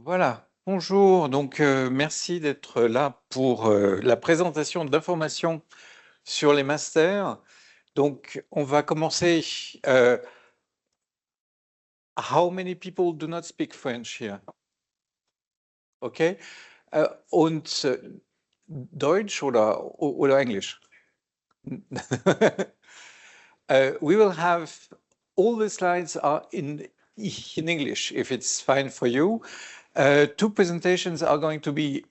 Voilà, bonjour. Donc, merci d'être là pour la présentation d'informations sur les masters. Donc, on va commencer. How many people do not speak French here? Okay. Und Deutsch oder Englisch? We will have all the slides are in English, if it's fine for you. Two presentations are going to be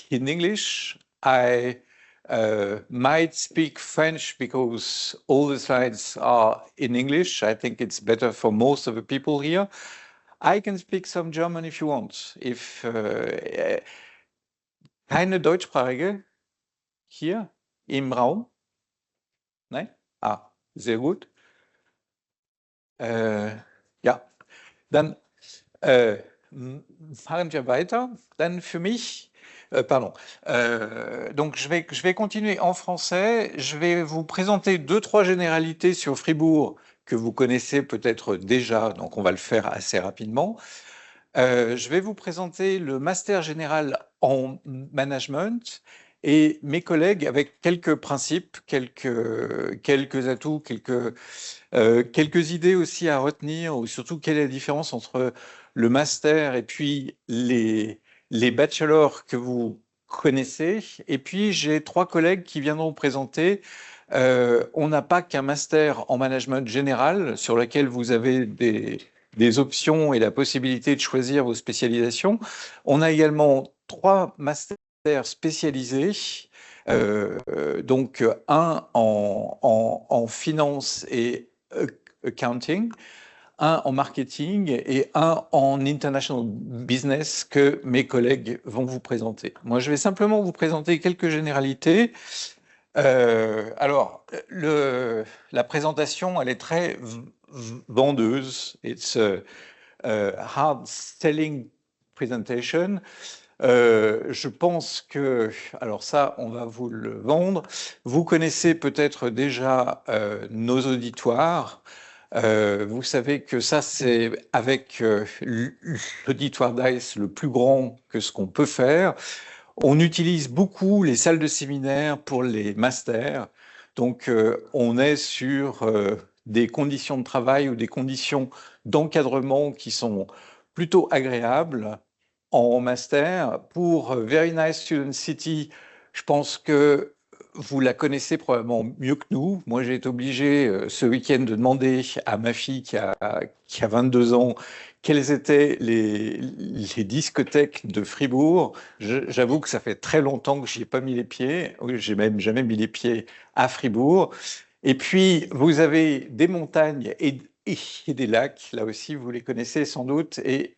in English. I might speak French because all the slides are in English. I think it's better for most of the people here. I can speak some German if you want. If keine Deutschsprachige hier im Raum? Nein? Ah, sehr gut. Ja, dann fahren wir weiter. Dann für mich, pardon. Donc je vais continuer en français. Je vais vous présenter deux, trois généralités sur Fribourg que vous connaissez peut-être déjà, donc on va le faire assez rapidement. Je vais vous présenter le master général en management et mes collègues avec quelques principes, quelques atouts, quelques idées aussi à retenir, ou surtout quelle est la différence entre le master et puis les bachelors que vous connaissez. Et puis j'ai trois collègues qui viendront présenter. On n'a pas qu'un master en management général sur lequel vous avez des options et la possibilité de choisir vos spécialisations. On a également trois masters spécialisés, donc un en finance et accounting, un en marketing et un en international business que mes collègues vont vous présenter. Moi, je vais simplement vous présenter quelques généralités. Alors, la présentation, elle est très vendeuse. It's a hard selling presentation. Je pense que, alors ça, on va vous le vendre. Vous connaissez peut-être déjà nos auditoires. Vous savez que ça, c'est avec l'auditoire DICE le plus grand que ce qu'on peut faire. On utilise beaucoup les salles de séminaire pour les masters. Donc, on est sur des conditions de travail ou des conditions d'encadrement qui sont plutôt agréables en master. Pour Very Nice Student City, je pense que vous la connaissez probablement mieux que nous. Moi, j'ai été obligé ce week-end de demander à ma fille qui a 22 ans quelles étaient les discothèques de Fribourg. J'avoue que ça fait très longtemps que je n'y ai pas mis les pieds. J'ai même jamais mis les pieds à Fribourg. Et puis, vous avez des montagnes et des lacs. Là aussi, vous les connaissez sans doute et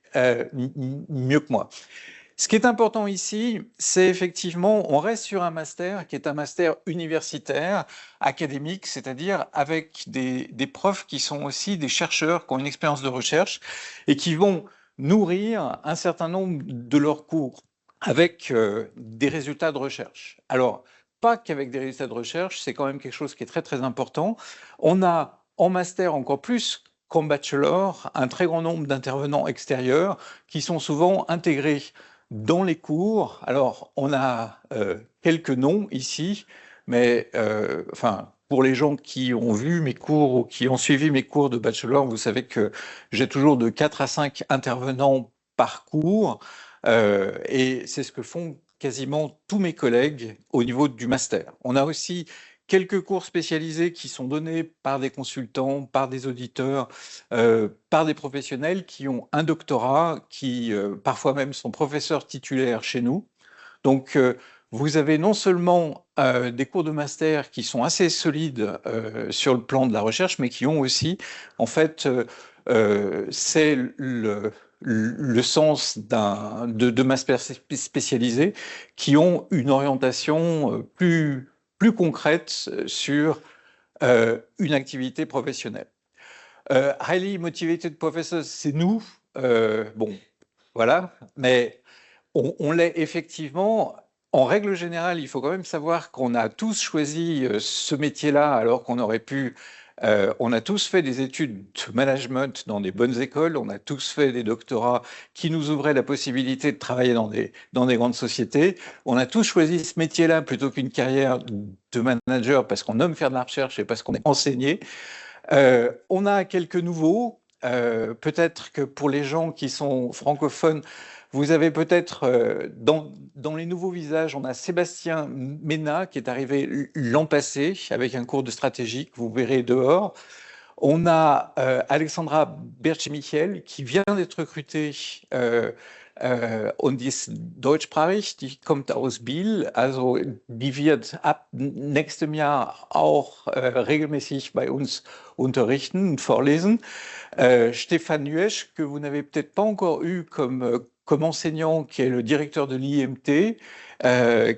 mieux que moi. Ce qui est important ici, c'est effectivement, on reste sur un master qui est un master universitaire, académique, c'est-à-dire avec des profs qui sont aussi des chercheurs, qui ont une expérience de recherche et qui vont nourrir un certain nombre de leurs cours avec des résultats de recherche. Alors, pas qu'avec des résultats de recherche, c'est quand même quelque chose qui est très très important. On a en master encore plus qu'en bachelor un très grand nombre d'intervenants extérieurs qui sont souvent intégrés dans les cours. Alors, on a quelques noms ici, mais enfin, pour les gens qui ont vu mes cours ou qui ont suivi mes cours de bachelor, vous savez que j'ai toujours de 4 à 5 intervenants par cours, et c'est ce que font quasiment tous mes collègues au niveau du master. On a aussi quelques cours spécialisés qui sont donnés par des consultants, par des auditeurs, par des professionnels qui ont un doctorat, qui parfois même sont professeurs titulaires chez nous. Donc, vous avez non seulement des cours de master qui sont assez solides sur le plan de la recherche, mais qui ont aussi, en fait, c'est le sens de masters spécialisés qui ont une orientation plus concrète sur une activité professionnelle. Highly motivated professors, c'est nous. Bon, voilà, mais on l'est effectivement. En règle générale, il faut quand même savoir qu'on a tous choisi ce métier-là alors qu'on aurait pu On a tous fait des études de management dans des bonnes écoles, on a tous fait des doctorats qui nous ouvraient la possibilité de travailler dans des grandes sociétés. On a tous choisi ce métier-là plutôt qu'une carrière de manager parce qu'on aime faire de la recherche et parce qu'on est enseigné. On a quelques nouveaux. Peut-être que pour les gens qui sont francophones, vous avez peut-être dans les nouveaux visages, on a Sébastien Ménat qui est arrivé l'an passé avec un cours de stratégie que vous verrez dehors. On a Alexandra Bertsch-Michel qui vient d'être recrutée und die ist deutschsprachig, die kommt aus Biel, also die wird ab nächstem Jahr auch regelmäßig bei uns unterrichten und vorlesen. Stéphane Nuesch, que vous n'avez peut-être pas encore eu comme enseignant, qui est le directeur de l'IMT,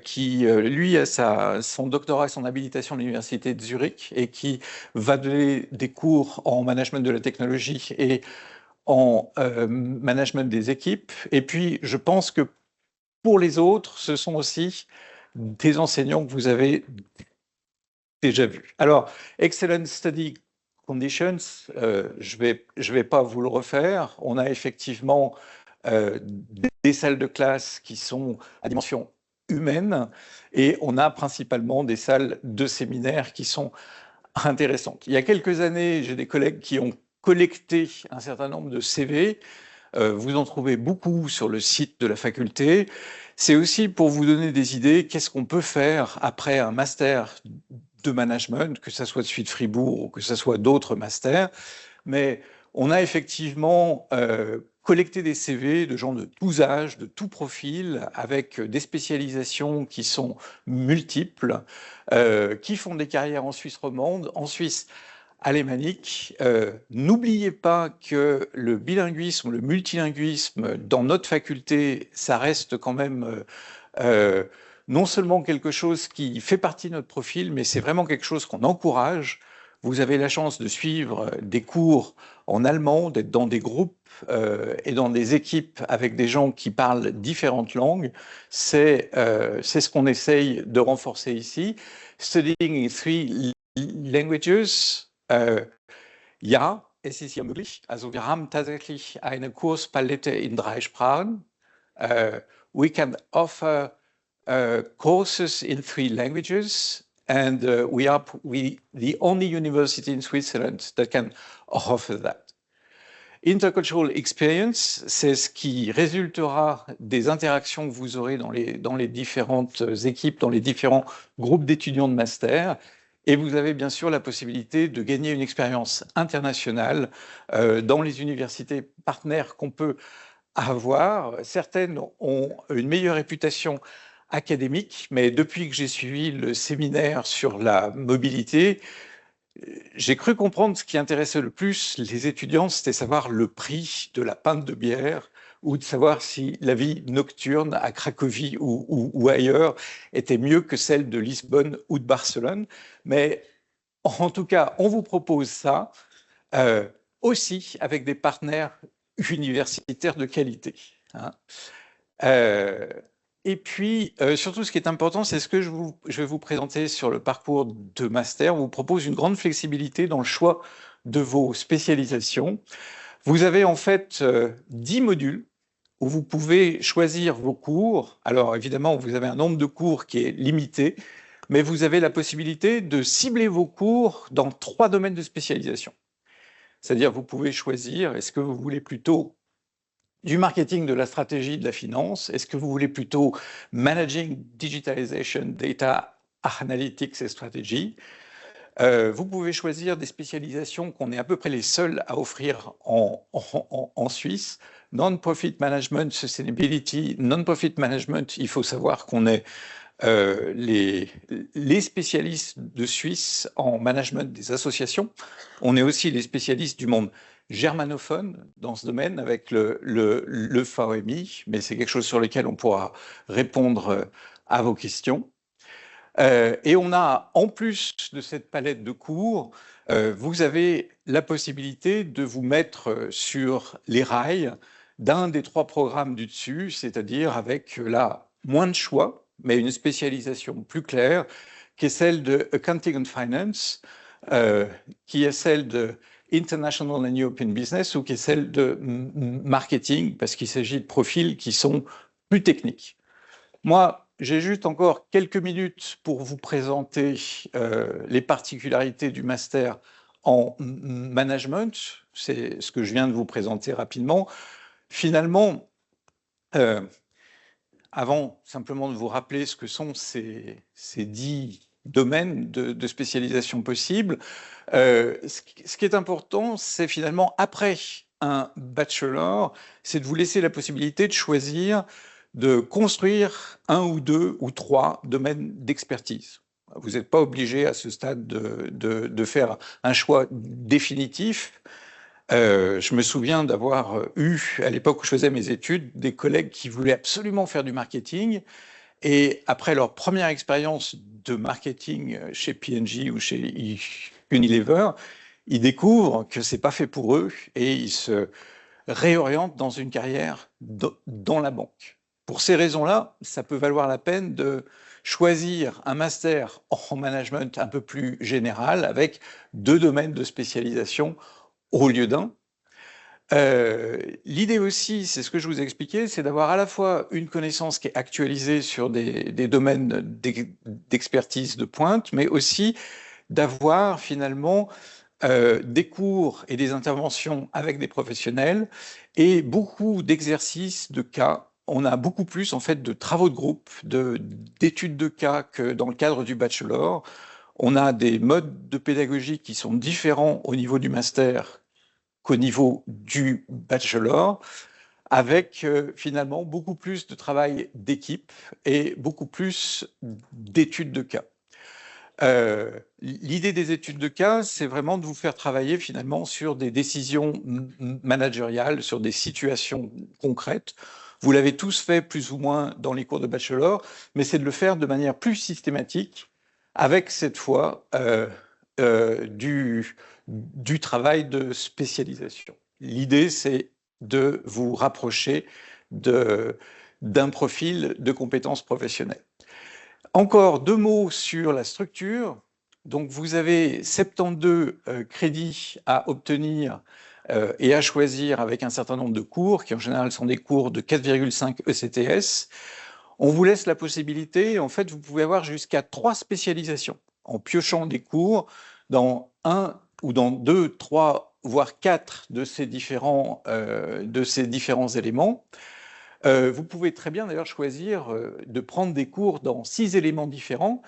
qui, lui, a son doctorat et son habilitation à l'Université de Zurich et qui va donner des cours en management de la technologie et en management des équipes. Et puis, je pense que pour les autres, ce sont aussi des enseignants que vous avez déjà vus. Alors, Excellent Study Conditions, je vais pas vous le refaire. On a effectivement des salles de classe qui sont à dimension humaine et on a principalement des salles de séminaire qui sont intéressantes. Il y a quelques années, j'ai des collègues qui ont collecté un certain nombre de CV. Vous en trouvez beaucoup sur le site de la faculté. C'est aussi pour vous donner des idées, qu'est-ce qu'on peut faire après un master de management, que ce soit de Suite Fribourg ou que ce soit d'autres masters. Mais on a effectivement collecté des CV de gens de tous âges, de tout profil, avec des spécialisations qui sont multiples, qui font des carrières en Suisse romande, en Suisse alémanique. N'oubliez pas que le bilinguisme, le multilinguisme, dans notre faculté, ça reste quand même non seulement quelque chose qui fait partie de notre profil, mais c'est vraiment quelque chose qu'on encourage. Vous avez la chance de suivre des cours en allemand, d'être dans des groupes et dans des équipes avec des gens qui parlent différentes langues. C'est ce qu'on essaye de renforcer ici. Studying in 3 languages, ja, es ist ja möglich. Also wir haben tatsächlich eine Kurspalette in 3 Sprachen. We can offer courses in 3 languages, and we are the only university in Switzerland that can offer that. Intercultural experience, c'est ce qui résultera des interactions que vous aurez dans les différentes équipes, dans les différents groupes d'étudiants de master. Et vous avez bien sûr la possibilité de gagner une expérience internationale dans les universités partenaires qu'on peut avoir. Certaines ont une meilleure réputation académique, mais depuis que j'ai suivi le séminaire sur la mobilité, j'ai cru comprendre ce qui intéressait le plus les étudiants, c'était savoir le prix de la pinte de bière ou de savoir si la vie nocturne à Cracovie ou ailleurs était mieux que celle de Lisbonne ou de Barcelone. Mais en tout cas, on vous propose ça aussi avec des partenaires universitaires de qualité. Hein. Et puis, surtout, ce qui est important, c'est ce que je vais vous présenter sur le parcours de master. On vous propose une grande flexibilité dans le choix de vos spécialisations. Vous avez en fait 10 modules où vous pouvez choisir vos cours. Alors, évidemment, vous avez un nombre de cours qui est limité, mais vous avez la possibilité de cibler vos cours dans 3 domaines de spécialisation. C'est-à-dire, vous pouvez choisir, est-ce que vous voulez plutôt du marketing, de la stratégie, de la finance? Est-ce que vous voulez plutôt managing, digitalization, data, analytics et stratégie? Vous pouvez choisir des spécialisations qu'on est à peu près les seuls à offrir en Suisse. Non-profit management, sustainability, non-profit management, il faut savoir qu'on est les spécialistes de Suisse en management des associations. On est aussi les spécialistes du monde germanophone dans ce domaine avec le FAOMI, mais c'est quelque chose sur lequel on pourra répondre à vos questions. Et on a, en plus de cette palette de cours, vous avez la possibilité de vous mettre sur les rails d'un des 3 programmes du dessus, c'est-à-dire avec là moins de choix, mais une spécialisation plus claire, qui est celle de Accounting and Finance. qui est celle de International and European Business ou qui est celle de marketing, parce qu'il s'agit de profils qui sont plus techniques. Moi, j'ai juste encore quelques minutes pour vous présenter les particularités du master en management. C'est ce que je viens de vous présenter rapidement. Finalement, avant simplement de vous rappeler ce que sont ces 10 domaines de spécialisation possibles, ce qui est important, c'est finalement, après un bachelor, c'est de vous laisser la possibilité de choisir de construire un ou deux ou trois domaines d'expertise. Vous n'êtes pas obligé à ce stade de faire un choix définitif. Je me souviens d'avoir eu, à l'époque où je faisais mes études, des collègues qui voulaient absolument faire du marketing. Et après leur première expérience de marketing chez P&G ou chez Unilever, ils découvrent que c'est pas fait pour eux et ils se réorientent dans une carrière dans la banque. Pour ces raisons-là, ça peut valoir la peine de choisir un master en management un peu plus général avec 2 domaines de spécialisation au lieu d'un. L'idée aussi, c'est ce que je vous ai expliqué, c'est d'avoir à la fois une connaissance qui est actualisée sur des domaines d'expertise de pointe, mais aussi d'avoir finalement des cours et des interventions avec des professionnels et beaucoup d'exercices de cas. On a beaucoup plus en fait de travaux de groupe, d'études de cas que dans le cadre du bachelor. On a des modes de pédagogie qui sont différents au niveau du master qu'au niveau du bachelor, avec finalement beaucoup plus de travail d'équipe et beaucoup plus d'études de cas. L'idée des études de cas, c'est vraiment de vous faire travailler finalement sur des décisions managériales, sur des situations concrètes. Vous l'avez tous fait plus ou moins dans les cours de bachelor, mais c'est de le faire de manière plus systématique, avec cette fois du travail de spécialisation. L'idée, c'est de vous rapprocher d'un profil de compétences professionnelles. Encore 2 mots sur la structure. Donc, vous avez 72 crédits à obtenir et à choisir avec un certain nombre de cours, qui en général sont des cours de 4,5 ECTS. On vous laisse la possibilité, en fait, vous pouvez avoir jusqu'à 3 spécialisations en piochant des cours dans 1 ou dans 2, 3, voire 4 de ces différents éléments. Vous pouvez très bien d'ailleurs choisir de prendre des cours dans 6 éléments différents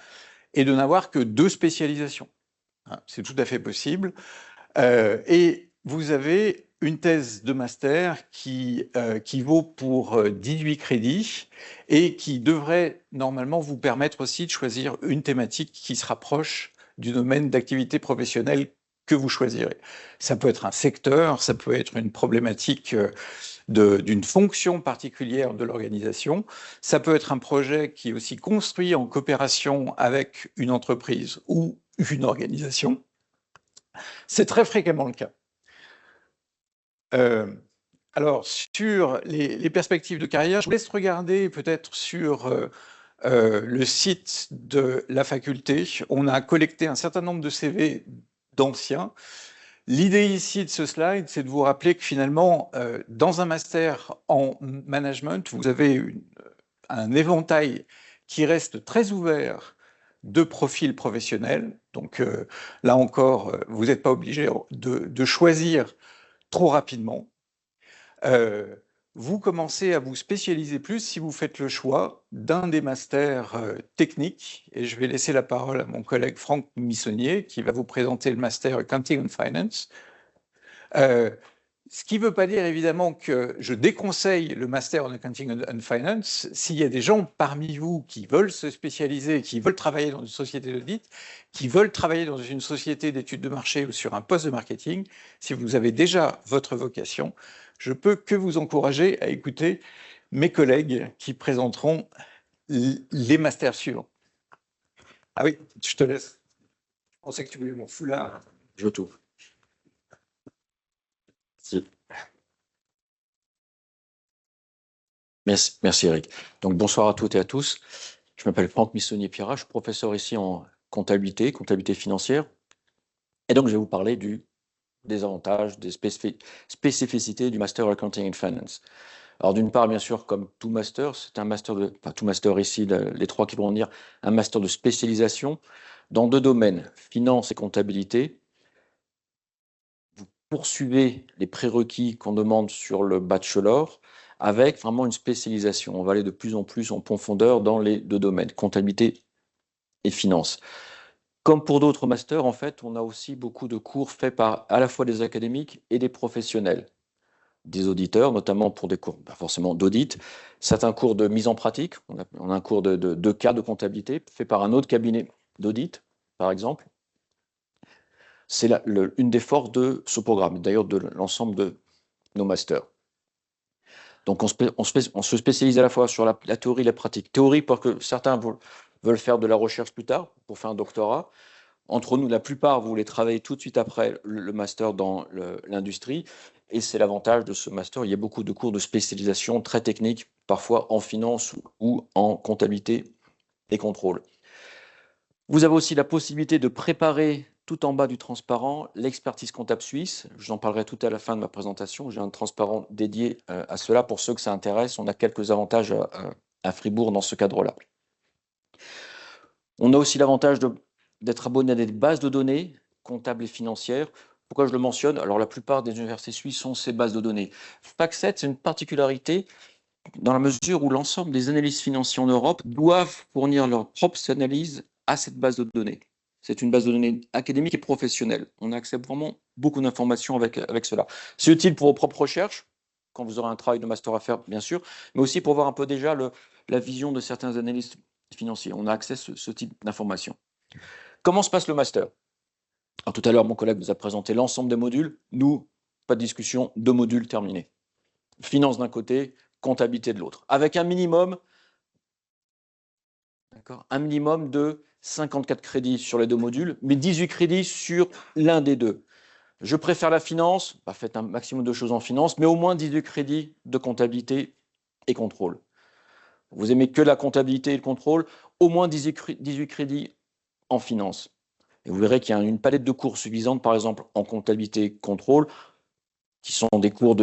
et de n'avoir que 2 spécialisations. C'est tout à fait possible. Et vous avez une thèse de master qui vaut pour 18 crédits et qui devrait normalement vous permettre aussi de choisir une thématique qui se rapproche du domaine d'activité professionnelle que vous choisirez. Ça peut être un secteur, ça peut être une problématique d'une fonction particulière de l'organisation. Ça peut être un projet qui est aussi construit en coopération avec une entreprise ou une organisation. C'est très fréquemment le cas. Alors, sur les perspectives de carrière, je vous laisse regarder peut-être sur le site de la faculté. On a collecté un certain nombre de CV d'anciens. L'idée ici de ce slide, c'est de vous rappeler que finalement, dans un master en management, vous avez un éventail qui reste très ouvert de profils professionnels. Donc là encore, vous n'êtes pas obligé de choisir trop rapidement. Vous commencez à vous spécialiser plus si vous faites le choix d'un des masters techniques. Et je vais laisser la parole à mon collègue Franck Missonnier qui va vous présenter le master Accounting and Finance. Ce qui ne veut pas dire évidemment que je déconseille le master en Accounting and Finance. S'il y a des gens parmi vous qui veulent se spécialiser, qui veulent travailler dans une société d'audit, qui veulent travailler dans une société d'études de marché ou sur un poste de marketing, si vous avez déjà votre vocation, je peux que vous encourager à écouter mes collègues qui présenteront les masters suivants. Ah oui, je te laisse. Je pensais que tu voulais mon foulard. Je t'ouvre. Merci Eric. Donc bonsoir à toutes et à tous. Je m'appelle Franck Missonnier-Pierrat, je suis professeur ici en comptabilité financière. Et donc, je vais vous parler des avantages, des spécificités du Master Accounting and Finance. Alors, d'une part, bien sûr, comme tout master, c'est un master enfin, tout master ici, les trois qui vont dire, un master de spécialisation dans deux domaines, finance et comptabilité. Vous poursuivez les prérequis qu'on demande sur le bachelor avec vraiment une spécialisation. On va aller de plus en plus en profondeur dans les deux domaines, comptabilité et finance. Comme pour d'autres masters, en fait, on a aussi beaucoup de cours faits par à la fois des académiques et des professionnels, des auditeurs, notamment pour des cours pas forcément d'audit, certains cours de mise en pratique. On a un cours de cas de comptabilité fait par un autre cabinet d'audit, par exemple. C'est une des forces de ce programme, d'ailleurs de l'ensemble de nos masters. Donc on se spécialise à la fois sur la théorie et la pratique. Théorie parce que certains veulent faire de la recherche plus tard, pour faire un doctorat. Entre nous, la plupart, vous voulez travailler tout de suite après le master dans l'industrie. Et c'est l'avantage de ce master. Il y a beaucoup de cours de spécialisation très techniques, parfois en finance ou en comptabilité et contrôle. Vous avez aussi la possibilité de préparer tout en bas du transparent l'expertise comptable suisse. J'en parlerai tout à la fin de ma présentation. J'ai un transparent dédié à cela. Pour ceux que ça intéresse, on a quelques avantages à Fribourg dans ce cadre-là. On a aussi l'avantage d'être abonné à des bases de données comptables et financières. Pourquoi je le mentionne? Alors, la plupart des universités suisses ont ces bases de données. FAC7, c'est une particularité dans la mesure où l'ensemble des analystes financiers en Europe doivent fournir leurs propres analyses à cette base de données. C'est une base de données académique et professionnelle. On a accès vraiment beaucoup d'informations avec cela. C'est utile pour vos propres recherches, quand vous aurez un travail de master à faire, bien sûr, mais aussi pour voir un peu déjà la vision de certains analystes financiers. On a accès à ce type d'informations. Comment se passe le master? Alors, tout à l'heure, mon collègue vous a présenté l'ensemble des modules. Nous, pas de discussion, 2 modules terminés. Finance d'un côté, comptabilité de l'autre. Avec un minimum de 54 crédits sur les 2 modules, mais 18 crédits sur l'un des deux. Je préfère la finance, faites un maximum de choses en finance, mais au moins 18 crédits de comptabilité et contrôle. Vous aimez que la comptabilité et le contrôle, au moins 18 crédits en finance. Et vous verrez qu'il y a une palette de cours suffisante, par exemple en comptabilité et contrôle, qui sont des cours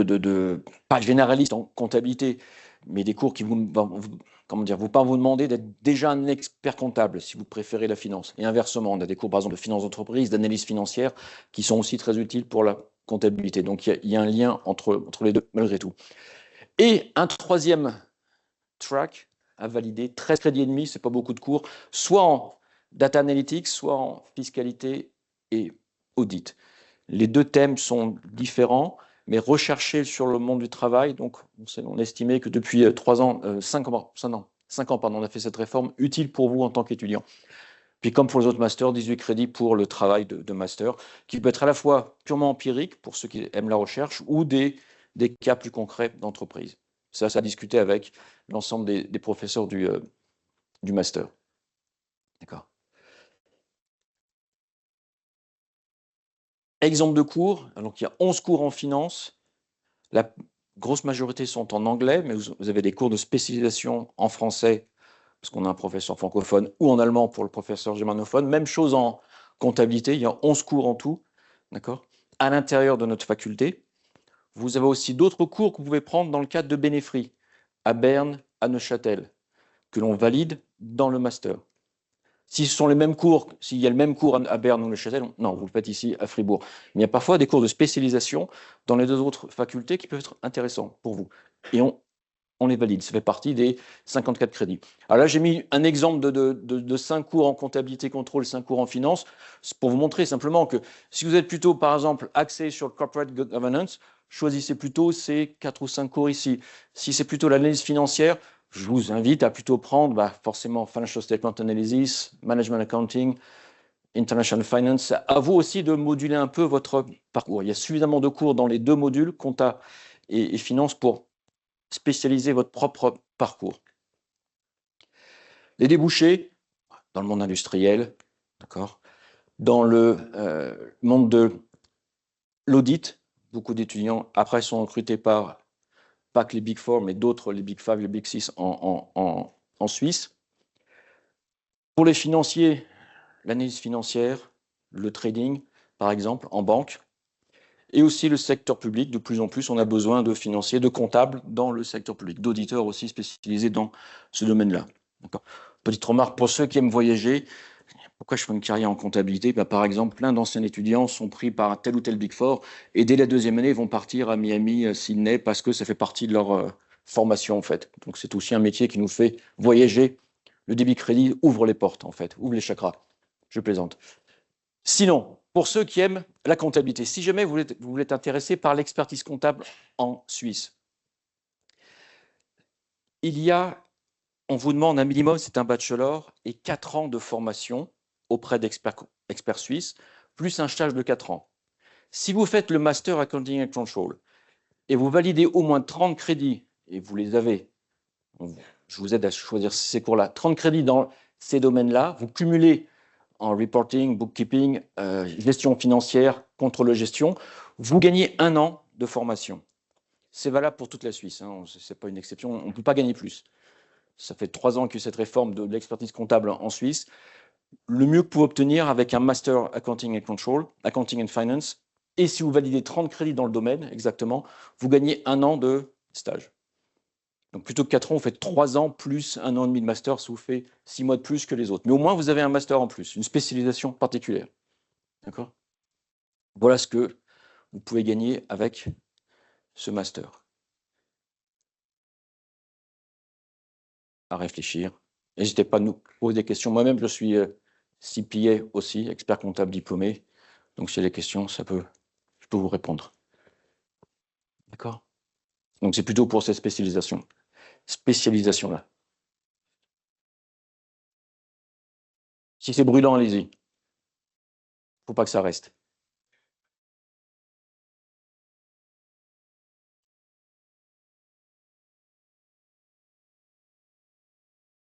pas généralistes en comptabilité, mais des cours qui vont pas vous demander d'être déjà un expert comptable si vous préférez la finance. Et inversement, on a des cours par exemple de finance d'entreprise, d'analyse financière, qui sont aussi très utiles pour la comptabilité. Donc il y a un lien entre les deux malgré tout. Et un troisième track à valider, 13 crédits et demi, c'est pas beaucoup de cours, soit en data analytics, soit en fiscalité et audit. Les deux thèmes sont différents, mais recherchés sur le monde du travail. Donc, on estimait que depuis 5 ans, on a fait cette réforme utile pour vous en tant qu'étudiant. Puis, comme pour les autres masters, 18 crédits pour le travail de master, qui peut être à la fois purement empirique pour ceux qui aiment la recherche ou des cas plus concrets d'entreprise. Ça a discuté avec l'ensemble des professeurs du master. D'accord. Exemple de cours, donc il y a 11 cours en finance. La grosse majorité sont en anglais, mais vous avez des cours de spécialisation en français, parce qu'on a un professeur francophone, ou en allemand pour le professeur germanophone. Même chose en comptabilité, il y a 11 cours en tout, d'accord, à l'intérieur de notre faculté. Vous avez aussi d'autres cours que vous pouvez prendre dans le cadre de Bénéfri, à Berne, à Neuchâtel, que l'on valide dans le master. Si ce sont les mêmes cours, s'il y a le même cours à Berne ou Neuchâtel, non, vous le faites ici à Fribourg. Mais il y a parfois des cours de spécialisation dans les deux autres facultés qui peuvent être intéressants pour vous. Et on les valide. Ça fait partie des 54 crédits. Alors là, j'ai mis un exemple de 5 cours en comptabilité contrôle, 5 cours en finance, pour vous montrer simplement que si vous êtes plutôt, par exemple, axé sur le corporate governance, choisissez plutôt ces 4 ou 5 cours ici. Si c'est plutôt l'analyse financière, je vous invite à plutôt prendre forcément Financial Statement Analysis, Management Accounting, International Finance. À vous aussi de moduler un peu votre parcours. Il y a suffisamment de cours dans les 2 modules, compta et finance, pour spécialiser votre propre parcours. Les débouchés, dans le monde industriel, d'accord, dans le monde de l'audit, beaucoup d'étudiants après sont recrutés par pas que les Big Four, mais d'autres, les Big Five, les Big Six en Suisse. Pour les financiers, l'analyse financière, le trading, par exemple, en banque, et aussi le secteur public. De plus en plus, on a besoin de financiers, de comptables dans le secteur public, d'auditeurs aussi spécialisés dans ce domaine-là. Petite remarque pour ceux qui aiment voyager. Pourquoi je fais une carrière en comptabilité? Par exemple, plein d'anciens étudiants sont pris par tel ou tel Big Four et dès la deuxième année, ils vont partir à Miami, Sydney, parce que ça fait partie de leur formation, en fait. Donc, c'est aussi un métier qui nous fait voyager. Le débit crédit ouvre les portes, en fait, ouvre les chakras. Je plaisante. Sinon, pour ceux qui aiment la comptabilité, si jamais vous voulez être intéressé par l'expertise comptable en Suisse, on vous demande un minimum, c'est un bachelor et 4 ans de formation auprès d'experts suisses, plus un stage de 4 ans. Si vous faites le Master Accounting and Control et vous validez au moins 30 crédits, et vous les avez, je vous aide à choisir ces cours-là, 30 crédits dans ces domaines-là, vous cumulez en reporting, bookkeeping, gestion financière, contrôle de gestion, vous gagnez 1 an de formation. C'est valable pour toute la Suisse, hein, ce n'est pas une exception, on ne peut pas gagner plus. Ça fait 3 ans que cette réforme de l'expertise comptable en Suisse. Le mieux que vous pouvez obtenir avec un Master Accounting and Control, Accounting and Finance, et si vous validez 30 crédits dans le domaine, exactement, vous gagnez 1 an de stage. Donc plutôt que 4 ans, vous faites 3 ans plus 1 an et demi de master, ça vous fait 6 mois de plus que les autres. Mais au moins, vous avez un master en plus, une spécialisation particulière. D'accord? Voilà ce que vous pouvez gagner avec ce master. À réfléchir. N'hésitez pas à nous poser des questions. Moi-même, je suis CPA aussi, expert comptable diplômé. Donc, si y a des questions, je peux vous répondre. D'accord? Donc, c'est plutôt pour cette spécialisation-là. Si c'est brûlant, allez-y. Il ne faut pas que ça reste.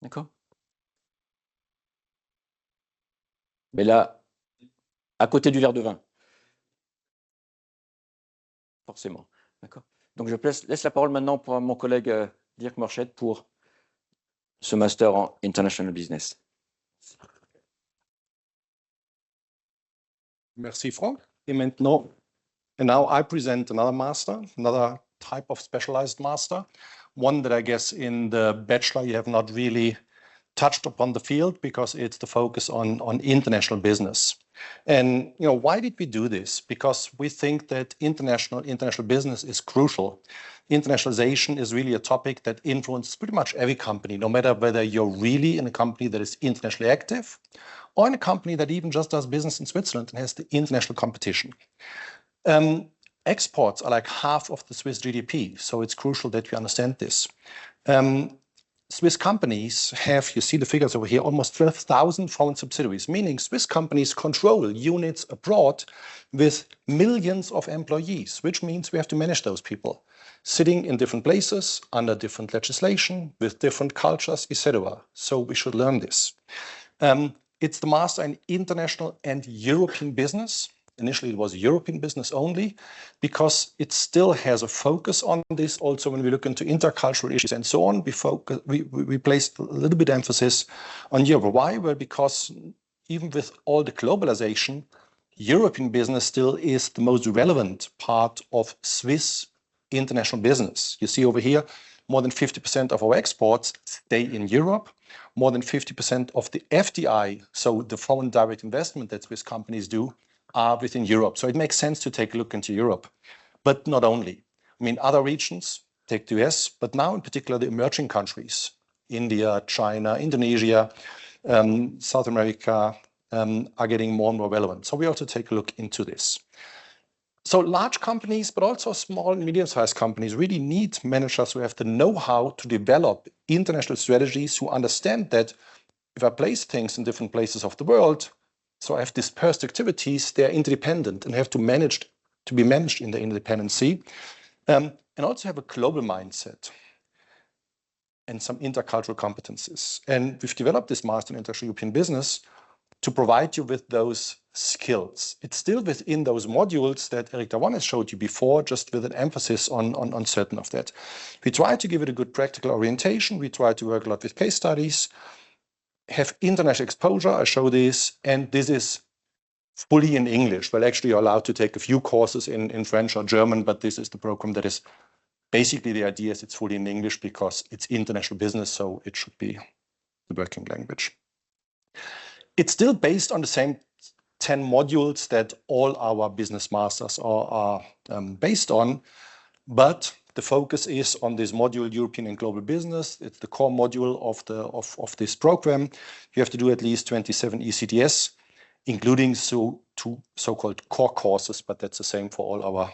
D'accord? Mais là, à côté du verre de vin. Forcément. D'accord? Donc, je laisse la parole maintenant pour mon collègue Dirk Morchette pour ce master en International Business. Merci, Franck. Et maintenant, and now I present another master, another type of specialized master, one that I guess in the bachelor you have not really touched upon the field because it's the focus on international business. And why did we do this? Because we think that international business is crucial. Internationalization is really a topic that influences pretty much every company, no matter whether you're really in a company that is internationally active or in a company that even just does business in Switzerland and has the international competition. Exports are like half of the Swiss GDP, so it's crucial that we understand this. Swiss companies have, you see the figures over here, almost 12,000 foreign subsidiaries, meaning Swiss companies control units abroad with millions of employees, which means we have to manage those people, sitting in different places, under different legislation, with different cultures, etc. So we should learn this. It's the master in international and European business. Initially, it was European business only, because it still has a focus on this. Also, when we look into intercultural issues and so on, we placed a little bit of emphasis on Europe. Why? Well, because even with all the globalization, European business still is the most relevant part of Swiss international business. You see over here, more than 50% of our exports stay in Europe. More than 50% of the FDI, so the foreign direct investment that Swiss companies do, are within Europe. So it makes sense to take a look into Europe, but not only. I mean, other regions, take the US, but now in particular the emerging countries, India, China, Indonesia, South America, are getting more and more relevant. So we also take a look into this. So large companies, but also small and medium-sized companies really need managers who have the know-how to develop international strategies, who understand that if I place things in different places of the world, so I have dispersed activities, they're interdependent and have to be managed in their independency, and also have a global mindset and some intercultural competencies. And we've developed this Master in International European Business to provide you with those skills. It's still within those modules that Eric Dawan has showed you before, just with an emphasis on certain of that. We try to give it a good practical orientation. We try to work a lot with case studies, have international exposure, I show this, and this is fully in English. Well, actually, you're allowed to take a few courses in French or German, but this is the program that is basically, the idea is it's fully in English because it's international business, so it should be the working language. It's still based on the same 10 modules that all our business masters are based on, but the focus is on this module, European and Global Business. It's the core module of this program. You have to do at least 27 ECTS, including two so-called core courses, but that's the same for all our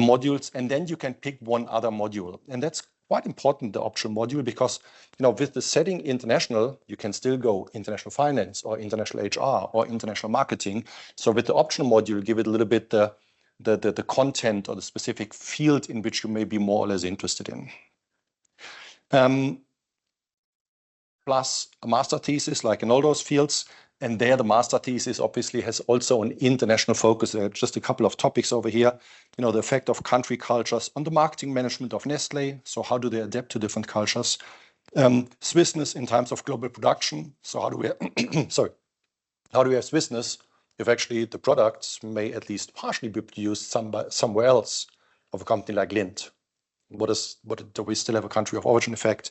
modules. And then you can pick one other module. And that's quite important, the optional module, because with the setting international, you can still go international finance or international HR or international marketing. So with the optional module, give it a little bit the content or the specific field in which you may be more or less interested in. Plus a master thesis, like in all those fields. And there the master thesis obviously has also an international focus. There are just a couple of topics over here. The effect of country cultures on the marketing management of Nestle. So how do they adapt to different cultures? Swissness in times of global production. So how do we, how do we have Swissness if actually the products may at least partially be produced somewhere else of a company like Lindt? Do we still have a country of origin effect?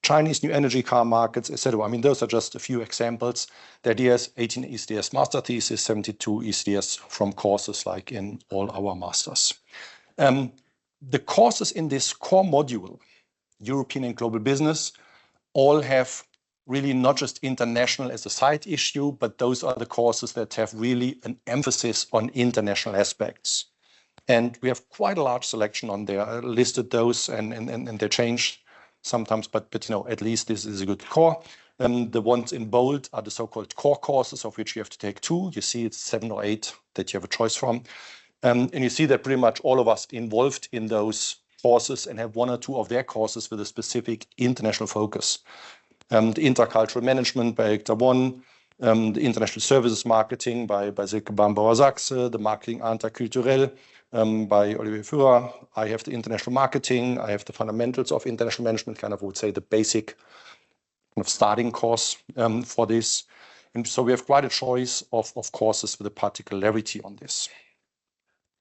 Chinese new energy car markets, etc. I mean, those are just a few examples. The idea is 18 ECTS master thesis, 72 ECTS from courses like in all our masters. The courses in this core module, European and Global Business, all have really not just international as a side issue, but those are the courses that have really an emphasis on international aspects. And we have quite a large selection on there. I listed those and they changed sometimes, but at least this is a good core. The ones in bold are the so-called core courses, of which you have to take 2. You see it's 7 or 8 that you have a choice from. And you see that pretty much all of us involved in those courses and have 1 or 2 of their courses with a specific international focus. The intercultural management by Hector One, the international services marketing by Silke Bambauer-Sachse, the marketing interculturel by Olivier Führer. I have the international marketing. I have the fundamentals of international management, kind of would say the basic kind of starting course for this. And so we have quite a choice of courses with a particularity on this.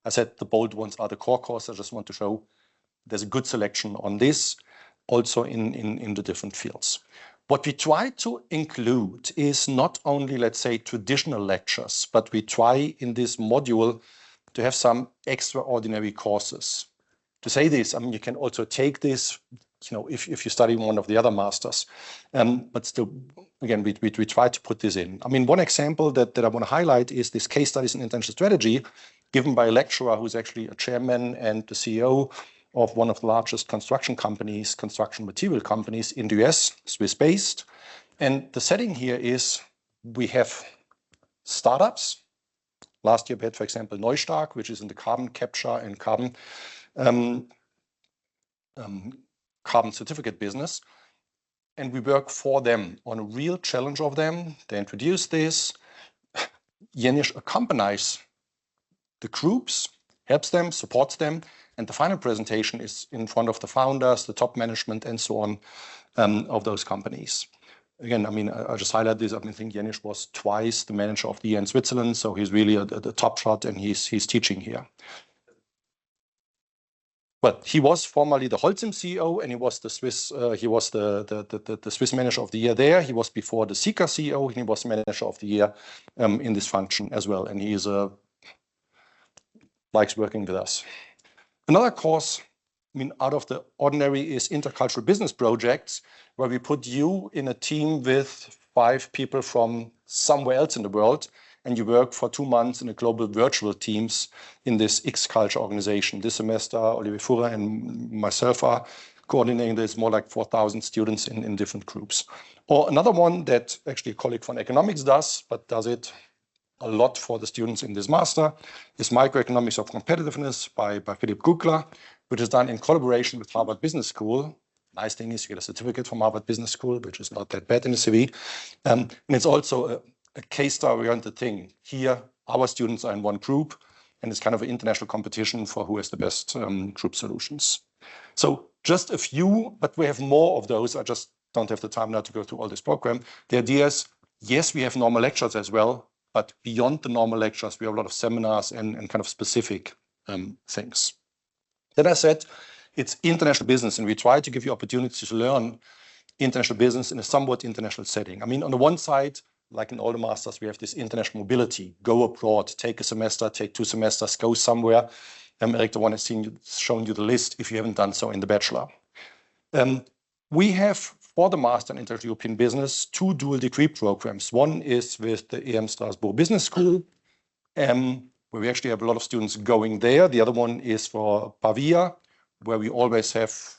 I said the bold ones are the core courses. I just want to show there's a good selection on this, also in the different fields. What we try to include is not only, let's say, traditional lectures, but we try in this module to have some extraordinary courses. To say this, I mean, you can also take this, if you study one of the other masters, but still, again, we try to put this in. I mean, one example that I want to highlight is this case studies in international strategy, given by a lecturer who's actually a chairman and the CEO of one of the largest construction companies, construction material companies in the US, Swiss-based. And the setting here is we have startups. Last year we had, for example, Neustark, which is in the carbon capture and carbon certificate business. And we work for them on a real challenge of them. They introduce this. Jenisch accompanies the groups, helps them, supports them. And the final presentation is in front of the founders, the top management, and so on of those companies. Again, I mean, I just highlight this. I think Jenisch was twice the manager of the year in Switzerland, so he's really the top shot, and he's teaching here. But he was formerly the Holcim CEO, and he was the Swiss. He was the Swiss manager of the year there. He was before the Sika CEO, and he was manager of the year in this function as well. And he likes working with us. Another course, I mean, out of the ordinary is intercultural business projects, where we put you in a team with 5 people from somewhere else in the world, and you work for 2 months in a global virtual teams in this X-Culture organization. This semester, Olivier Führer and myself are coordinating this, more like 4,000 students in different groups. Or another one that actually a colleague from economics does, but does it a lot for the students in this master, is Microeconomics of Competitiveness by Philipp Gugler, which is done in collaboration with Harvard Business School. Nice thing is you get a certificate from Harvard Business School, which is not that bad in the CV. And it's also a case study-oriented thing. Here, our students are in one group, and it's kind of an international competition for who has the best group solutions. So just a few, but we have more of those. I just don't have the time now to go through all this program. The idea is, yes, we have normal lectures as well, but beyond the normal lectures, we have a lot of seminars and kind of specific things. Then I said, it's international business, and we try to give you opportunities to learn international business in a somewhat international setting. I mean, on the one side, like in all the masters, we have this international mobility, go abroad, take a semester, take 2 semesters, go somewhere. Eric, the one has shown you the list if you haven't done so in the bachelor. We have, for the Master in International European Business, 2 dual degree programs. One is with the EM Strasbourg Business School, where we actually have a lot of students going there. The other one is for Pavia, where we always have 4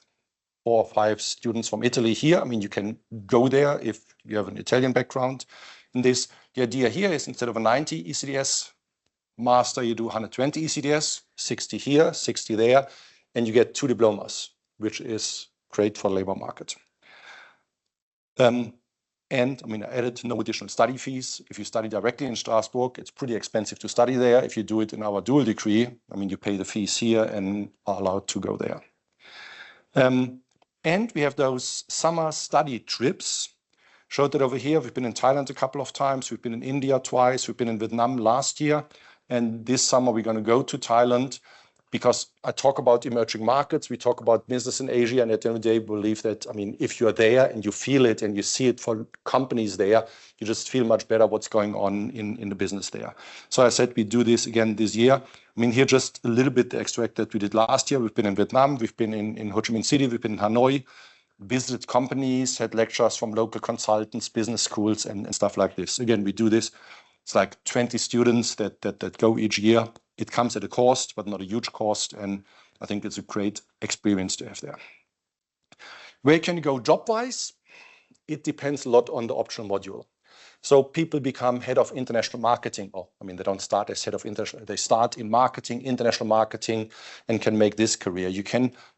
or 5 students from Italy here. I mean, you can go there if you have an Italian background in this. The idea here is instead of a 90 ECDS master, you do 120 ECDS, 60 here, 60 there, and you get 2 diplomas, which is great for the labor market. And I mean, I added no additional study fees. If you study directly in Strasbourg, it's pretty expensive to study there. If you do it in our dual degree, I mean, you pay the fees here and are allowed to go there. And we have those summer study trips. Showed that over here. We've been in Thailand a couple of times. We've been in India twice. We've been in Vietnam last year. And this summer, we're going to go to Thailand because I talk about emerging markets. We talk about business in Asia. And at the end of the day, we believe that, I mean, if you're there and you feel it and you see it for companies there, you just feel much better what's going on in the business there. So I said we do this again this year. I mean, here just a little bit the extract that we did last year. We've been in Vietnam. We've been in Ho Chi Minh City. We've been in Hanoi. Visited companies, had lectures from local consultants, business schools, and stuff like this. Again, we do this. It's like 20 students that go each year. It comes at a cost, but not a huge cost. And I think it's a great experience to have there. Where can you go job-wise? It depends a lot on the optional module. So people become head of international marketing. Or, I mean, they don't start as head of international, they start in marketing, international marketing, and can make this career.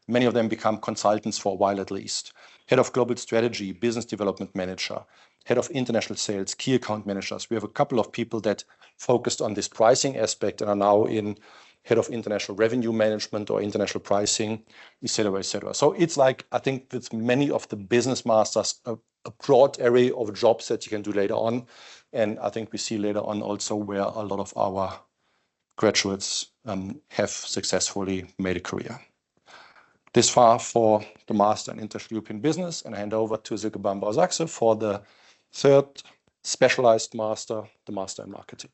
Many of them become consultants for a while at least. Head of global strategy, business development manager, head of international sales, key account managers. We have a couple of people that focused on this pricing aspect and are now in head of international revenue management or international pricing, et cetera, et cetera. So it's like, I think with many of the business masters, a broad array of jobs that you can do later on. And I think we see later on also where a lot of our graduates have successfully made a career. This far for the Master in International European Business, and I hand over to Silke Bambau-Sachse for the 3rd specialized master, the Master in Marketing.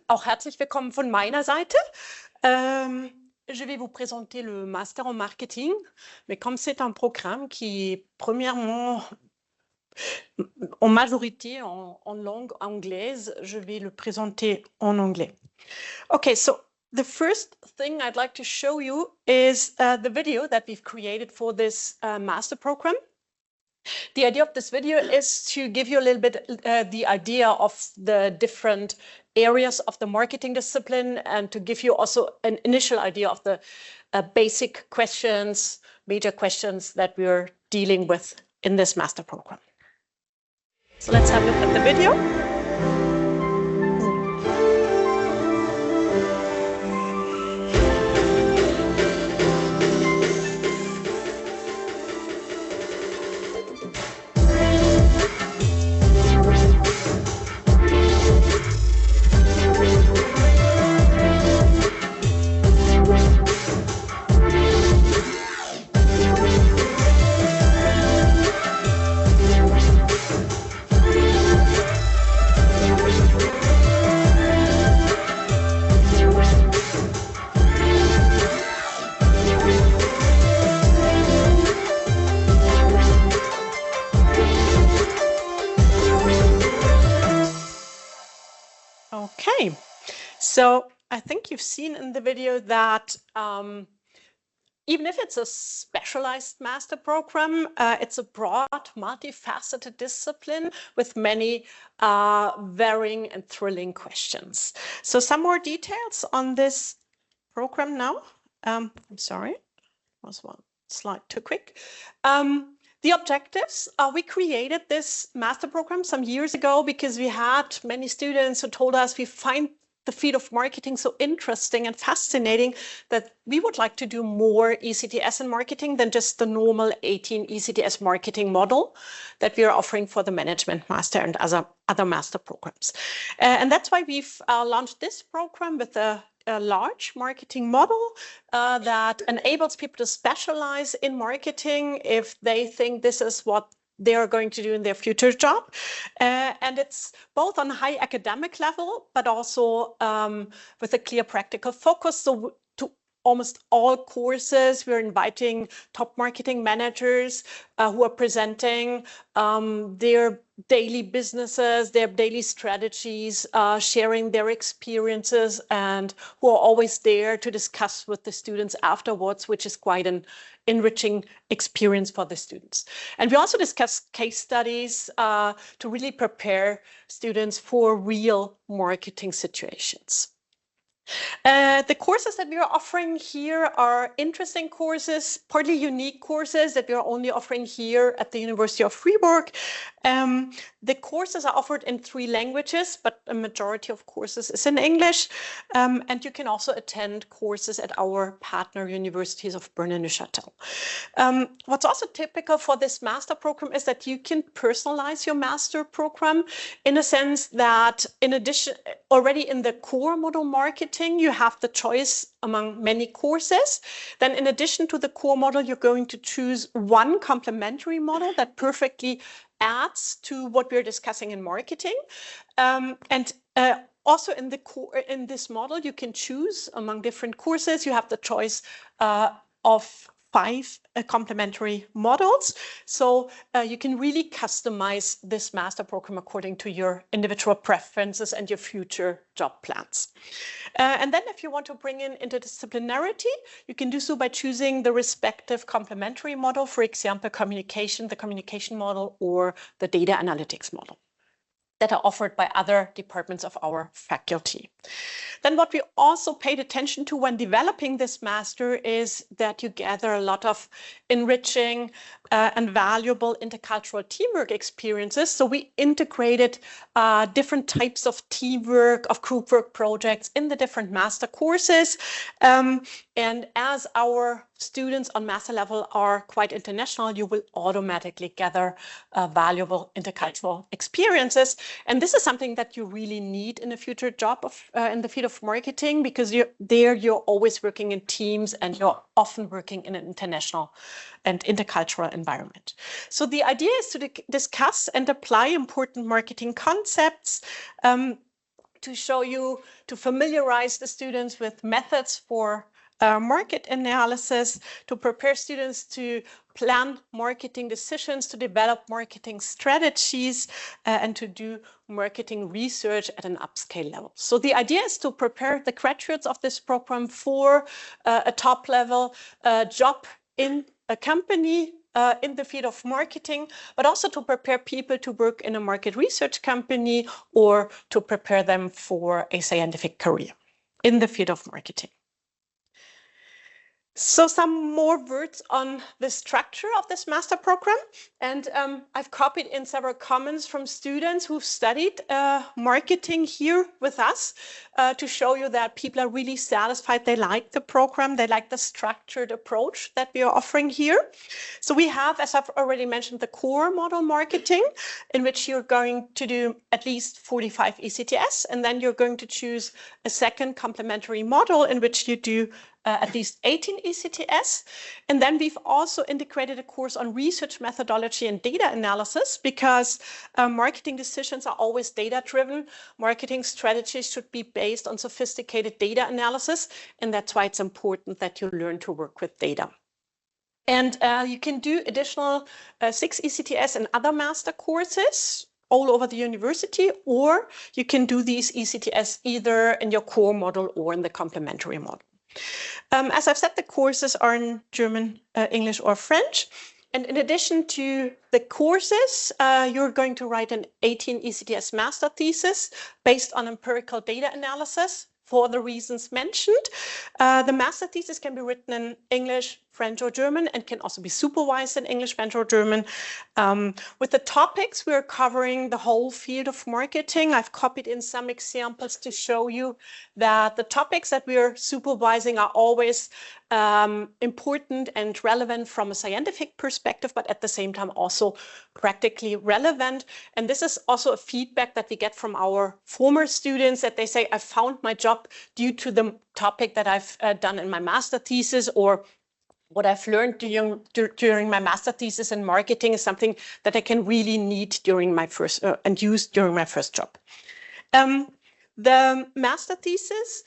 Auch herzlich willkommen von meiner Seite. Je vais vous présenter le Master en Marketing, mais comme c'est un programme qui est premièrement en majorité en langue anglaise, je vais le présenter en anglais. Okay, so the first thing I'd like to show you is the video that we've created for this master program. The idea of this video is to give you a little bit the idea of the different areas of the marketing discipline and to give you also an initial idea of the basic questions, major questions that we're dealing with in this master program. So let's have a look at the video. Okay, so I think you've seen in the video that even if it's a specialized master program, it's a broad, multifaceted discipline with many varying and thrilling questions. So some more details on this program now. I'm sorry, was one slide too quick. The objectives, we created this master program some years ago because we had many students who told us we find the field of marketing so interesting and fascinating that we would like to do more ECTS in marketing than just the normal 18 ECTS marketing model that we are offering for the management master and other master programs. And that's why we've launched this program with a large marketing model that enables people to specialize in marketing if they think this is what they are going to do in their future job. And it's both on a high academic level, but also with a clear practical focus. So to almost all courses, we're inviting top marketing managers who are presenting their daily businesses, their daily strategies, sharing their experiences, and who are always there to discuss with the students afterwards, which is quite an enriching experience for the students. And we also discuss case studies to really prepare students for real marketing situations. The courses that we are offering here are interesting courses, partly unique courses that we are only offering here at the University of Fribourg. The courses are offered in 3 languages, but a majority of courses is in English. And you can also attend courses at our partner universities of Bern and Neuchâtel. What's also typical for this master program is that you can personalize your master program in a sense that in addition, already in the core model marketing, you have the choice among many courses. Then in addition to the core model, you're going to choose one complementary model that perfectly adds to what we're discussing in marketing. Also in this model, you can choose among different courses. You have the choice of 5 complementary models. So you can really customize this master program according to your individual preferences and your future job plans. And then if you want to bring in interdisciplinarity, you can do so by choosing the respective complementary model, for example, the communication model or the data analytics model that are offered by other departments of our faculty. Then what we also paid attention to when developing this master is that you gather a lot of enriching and valuable intercultural teamwork experiences. So we integrated different types of teamwork, of group work projects in the different master courses. And as our students on master level are quite international, you will automatically gather valuable intercultural experiences. And this is something that you really need in a future job in the field of marketing, because you're always working in teams and you're often working in an international and intercultural environment. So the idea is to discuss and apply important marketing concepts, to familiarize the students with methods for market analysis, to prepare students to plan marketing decisions, to develop marketing strategies, and to do marketing research at an upscale level. So the idea is to prepare the graduates of this program for a top-level job in a company in the field of marketing, but also to prepare people to work in a market research company or to prepare them for a scientific career in the field of marketing. So some more words on the structure of this master program. And I've copied in several comments from students who've studied marketing here with us to show you that people are really satisfied. They like the program. They like the structured approach that we are offering here. So we have, as I've already mentioned, the core model marketing, in which you're going to do at least 45 ECTS. And then you're going to choose a second complementary model in which you do at least 18 ECTS. And then we've also integrated a course on research methodology and data analysis, because marketing decisions are always data-driven. Marketing strategies should be based on sophisticated data analysis, and that's why it's important that you learn to work with data. And you can do additional 6 ECTS and other master courses all over the university, or you can do these ECTS either in your core model or in the complementary model. As I've said, the courses are in German, English, or French. And in addition to the courses, you're going to write an 18 ECTS master thesis based on empirical data analysis for the reasons mentioned. The master thesis can be written in English, French or German, and can also be supervised in English, French or German. With the topics, we're covering the whole field of marketing. I've copied in some examples to show you that the topics that we're supervising are always important and relevant from a scientific perspective, but at the same time also practically relevant. And this is also a feedback that we get from our former students, that they say, I found my job due to the topic that I've done in my master thesis, or what I've learned during my master thesis in marketing is something that I can really need during my first and use during my first job. The master thesis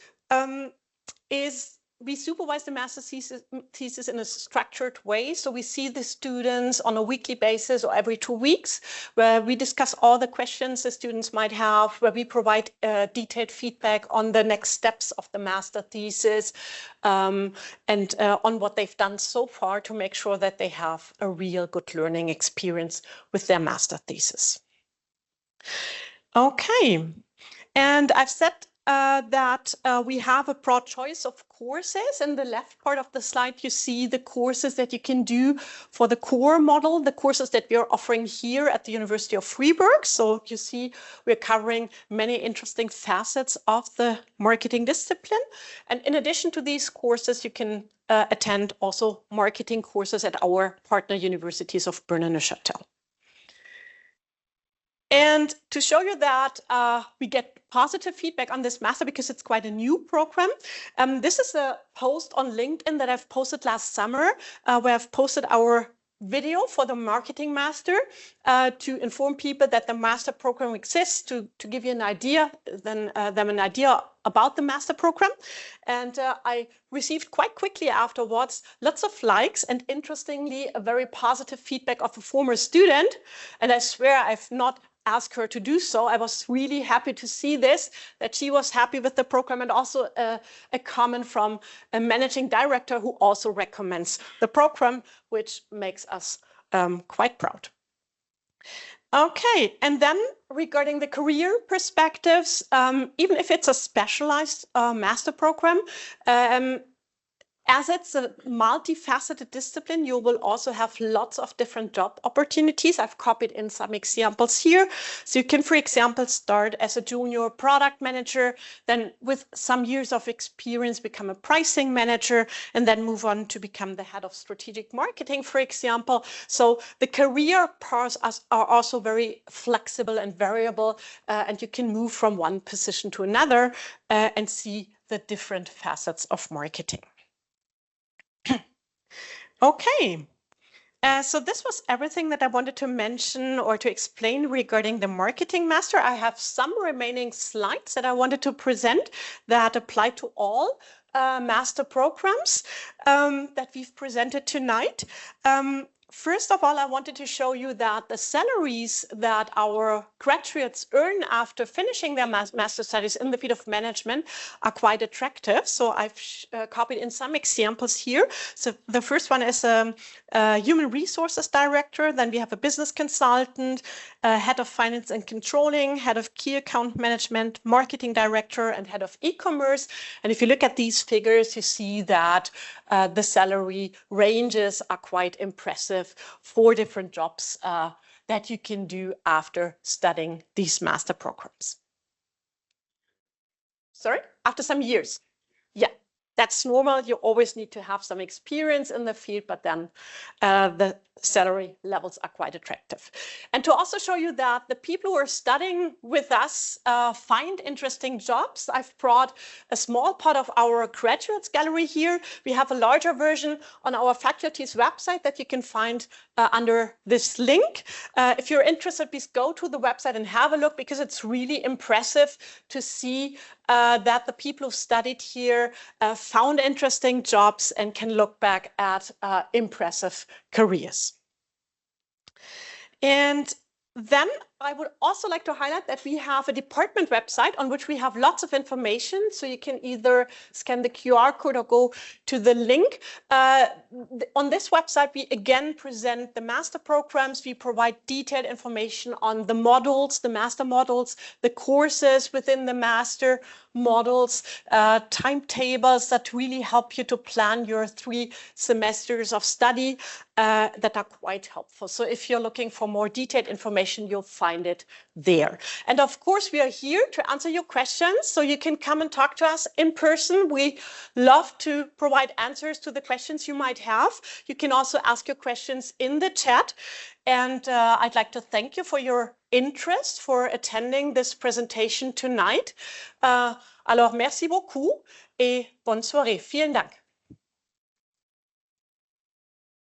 we supervise the master thesis in a structured way. So we see the students on a weekly basis or every 2 weeks, where we discuss all the questions the students might have, where we provide detailed feedback on the next steps of the master thesis, and on what they've done so far to make sure that they have a real good learning experience with their master thesis. Okay, and I've said that we have a broad choice of courses. In the left part of the slide, you see the courses that you can do for the core model, the courses that we are offering here at the University of Freiburg. So you see we're covering many interesting facets of the marketing discipline. And in addition to these courses, you can attend also marketing courses at our partner universities of Bern and Neuchâtel. And to show you that we get positive feedback on this master because it's quite a new program, this is a post on LinkedIn that I've posted last summer, where I've posted our video for the marketing master to inform people that the master program exists, to give you an idea, them an idea about the master program. And I received quite quickly afterwards lots of likes and, interestingly, a very positive feedback of a former student. And I swear I've not asked her to do so. I was really happy to see this, that she was happy with the program, and also a comment from a managing director who also recommends the program, which makes us quite proud. Okay, and then regarding the career perspectives, even if it's a specialized master program, as it's a multifaceted discipline, you will also have lots of different job opportunities. I've copied in some examples here. So you can, for example, start as a junior product manager, then with some years of experience become a pricing manager, and then move on to become the head of strategic marketing, for example. So the career paths are also very flexible and variable, and you can move from one position to another and see the different facets of marketing. Okay, so this was everything that I wanted to mention or to explain regarding the marketing master. I have some remaining slides that I wanted to present that apply to all master programs that we've presented tonight. First of all, I wanted to show you that the salaries that our graduates earn after finishing their master studies in the field of management are quite attractive. So I've copied in some examples here. So the first one is a human resources director. Then we have a business consultant, head of finance and controlling, head of key account management, marketing director, and head of e-commerce. And if you look at these figures, you see that the salary ranges are quite impressive for different jobs that you can do after studying these master programs. Sorry, after some years. Yeah, that's normal. You always need to have some experience in the field, but then the salary levels are quite attractive. And to also show you that the people who are studying with us find interesting jobs, I've brought a small part of our graduates gallery here. We have a larger version on our faculty's website that you can find under this link. If you're interested, please go to the website and have a look, because it's really impressive to see that the people who studied here found interesting jobs and can look back at impressive careers. And then I would also like to highlight that we have a department website on which we have lots of information. So you can either scan the QR code or go to the link. On this website, we again present the master programs. We provide detailed information on the models, the master models, the courses within the master models, timetables that really help you to plan your 3 semesters of study that are quite helpful. So if you're looking for more detailed information, you'll find it there. And of course, we are here to answer your questions, so you can come and talk to us in person. We love to provide answers to the questions you might have. You can also ask your questions in the chat. And I'd like to thank you for your interest, for attending this presentation tonight. Alors, merci beaucoup et bonne soirée. Vielen Dank.